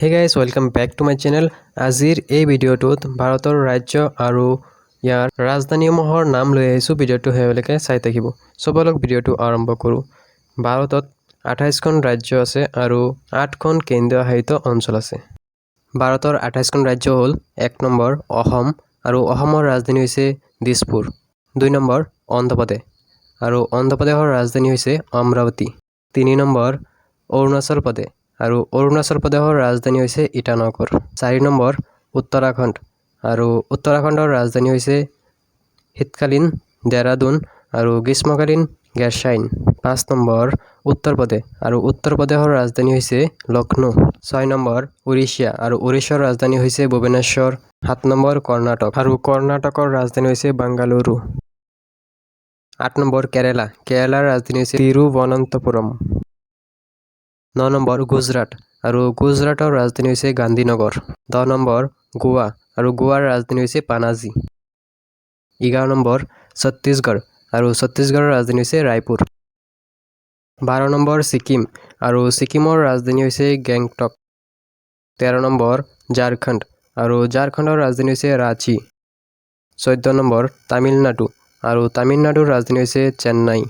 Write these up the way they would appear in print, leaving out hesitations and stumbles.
হে guys welcome back to my channel. আজিৰ এই ভিডিঅ'টোত ভাৰতৰ ৰাজ্য আৰু ইয়াৰ ৰাজধানীসমূহৰ নাম লৈ আহিছোঁ। ভিডিঅ'টো শেষলৈকে চাই থাকিব। বলক ভিডিঅ'টো আৰম্ভ কৰোঁ। ভাৰতত 28খন ৰাজ্য আছে আৰু 8খন কেন্দ্ৰীয় শাসিত অঞ্চল আছে। ভাৰতৰ 28খন ৰাজ্য হ'ল 1 নম্বৰ অসম আৰু অসমৰ ৰাজধানী হৈছে দিছপুৰ। 2 নম্বৰ অন্ধ্ৰপ্ৰদেশ আৰু অন্ধ্ৰপ্ৰদেশৰ ৰাজধানী হৈছে অমৰাৱতী। 3 নম্বৰ অৰুণাচল প্ৰদেশ আৰু অৰুণাচল প্ৰদেশৰ ৰাজধানী হৈছে ইটানগৰ। 4 নম্বৰ উত্তৰাখণ্ড আৰু উত্তৰাখণ্ডৰ ৰাজধানী হৈছে শীতকালীন দেৰাদুন আৰু গ্ৰীষ্মকালীন গেৰচাইন। 5 নম্বৰ উত্তৰ প্ৰদেশ আৰু উত্তৰ প্ৰদেশৰ ৰাজধানী হৈছে লক্ষ্ণৌ। 6 নম্বৰ উৰিষ্যা আৰু উৰিষ্যাৰ ৰাজধানী হৈছে ভুৱনেশ্বৰ। 7 নম্বৰ কৰ্ণাটক আৰু কৰ্ণাটকৰ ৰাজধানী হৈছে বাংগালুৰু। 8 নম্বৰ কেৰালাৰ ৰাজধানী হৈছে তিৰুৱনন্তপুৰম। 9 নম্বৰ গুজৰাট আৰু গুজৰাটৰ ৰাজধানী হৈছে গান্ধীনগৰ। 10 নম্বৰ গোৱা আৰু গোৱাৰ ৰাজধানী হৈছে পানাজী। 11 নম্বৰ ছত্তীশগড় আৰু ছত্তীশগড়ৰ ৰাজধানী হৈছে ৰায়পুৰ। 12 নম্বৰ ছিকিম আৰু ছিকিমৰ ৰাজধানী হৈছে গেংটক। 13 নম্বৰ ঝাৰখণ্ড আৰু ঝাৰখণ্ডৰ ৰাজধানী হৈছে ৰাঁচী। 14 নম্বৰ তামিলনাডু আৰু তামিলনাডুৰ ৰাজধানী হৈছে চেন্নাই।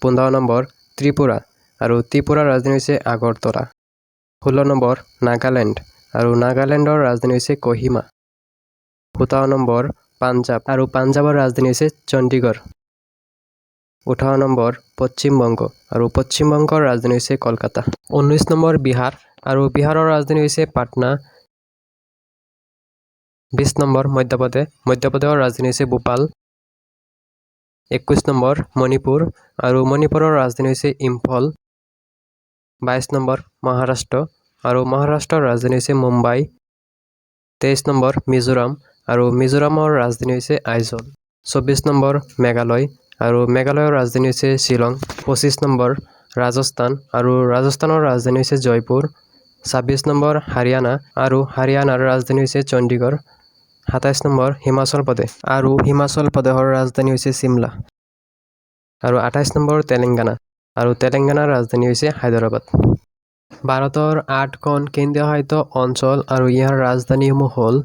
15 নম্বৰ ত্ৰিপুৰা আৰু ত্ৰিপুৰাৰ ৰাজধানী হৈছে আগৰতলা। 16 নম্বৰ নাগালেণ্ড আৰু নাগালেণ্ডৰ ৰাজধানী হৈছে কহিমা। 17 নম্বৰ পাঞ্জাৱ আৰু পাঞ্জাৱৰ ৰাজধানী হৈছে চণ্ডীগড়। 18 নম্বৰ পশ্চিমবংগ আৰু পশ্চিমবংগৰ ৰাজধানী হৈছে কলকাতা। 19 নম্বৰ বিহাৰ আৰু বিহাৰৰ ৰাজধানী হৈছে পাটনা। 20 নম্বৰ মধ্যপ্ৰদেশৰ ৰাজধানী হৈছে ভোপাল। 21 নম্বৰ মণিপুৰ আৰু মণিপুৰৰ ৰাজধানী হৈছে ইম্ফল। 22 নম্বৰ মহাৰাষ্ট্ৰ আৰু মহাৰাষ্ট্ৰৰ ৰাজধানী হৈছে মুম্বাই। 23 নম্বৰ মিজোৰাম আৰু মিজোৰামৰ ৰাজধানী হৈছে আইজল। 24 নম্বৰ মেঘালয় আৰু মেঘালয়ৰ ৰাজধানী হৈছে শ্বিলং। 25 নম্বৰ ৰাজস্থান আৰু ৰাজস্থানৰ ৰাজধানী হৈছে জয়পুৰ। 26 নম্বৰ হাৰিয়ানা আৰু হাৰিয়ানাৰ ৰাজধানী হৈছে চণ্ডীগড়। 27 নম্বৰ হিমাচল প্ৰদেশ আৰু হিমাচল প্ৰদেশৰ ৰাজধানী হৈছে চিমলা। আৰু 28 নম্বৰ তেলেংগানা আৰু তেলেংগানাৰ ৰাজধানী হৈছে হায়দৰাবাদ। ভাৰতৰ 8খন কেন্দ্ৰীয় শাসিত অঞ্চল আৰু ইয়াৰ ৰাজধানীসমূহ হ'ল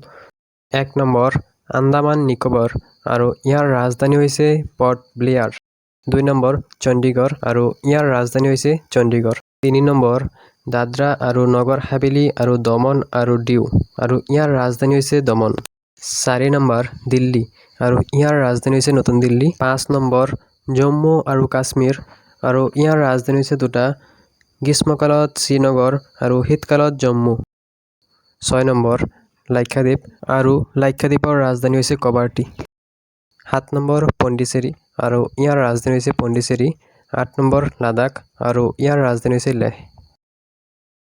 1 নম্বৰ আন্দামান নিকোবৰ আৰু ইয়াৰ ৰাজধানী হৈছে পৰ্ট ব্লেয়াৰ। 2 নম্বৰ চণ্ডীগড় আৰু ইয়াৰ ৰাজধানী হৈছে চণ্ডীগড়। 3 নম্বৰ দাদৰা আৰু নগৰ হাভেলী আৰু দমন আৰু দিউ আৰু ইয়াৰ ৰাজধানী হৈছে দমন। 4 নম্বৰ দিল্লী আৰু ইয়াৰ ৰাজধানী হৈছে নতুন দিল্লী। 5 নম্বৰ জম্মু আৰু কাশ্মীৰ আৰু ইয়াৰ ৰাজধানী হৈছে দুটা, গ্ৰীষ্মকালত শ্ৰীনগৰ আৰু শীতকালত জম্মু। 6 নম্বৰ লাক্ষাদ্বীপ আৰু লাক্ষাদ্বীপৰ ৰাজধানী হৈছে কৱাৰত্তি। 7 নম্বৰ পণ্ডিচেৰী আৰু ইয়াৰ ৰাজধানী হৈছে পণ্ডিচেৰী। 8 নম্বৰ লাডাখ আৰু ইয়াৰ ৰাজধানী হৈছে লেহ।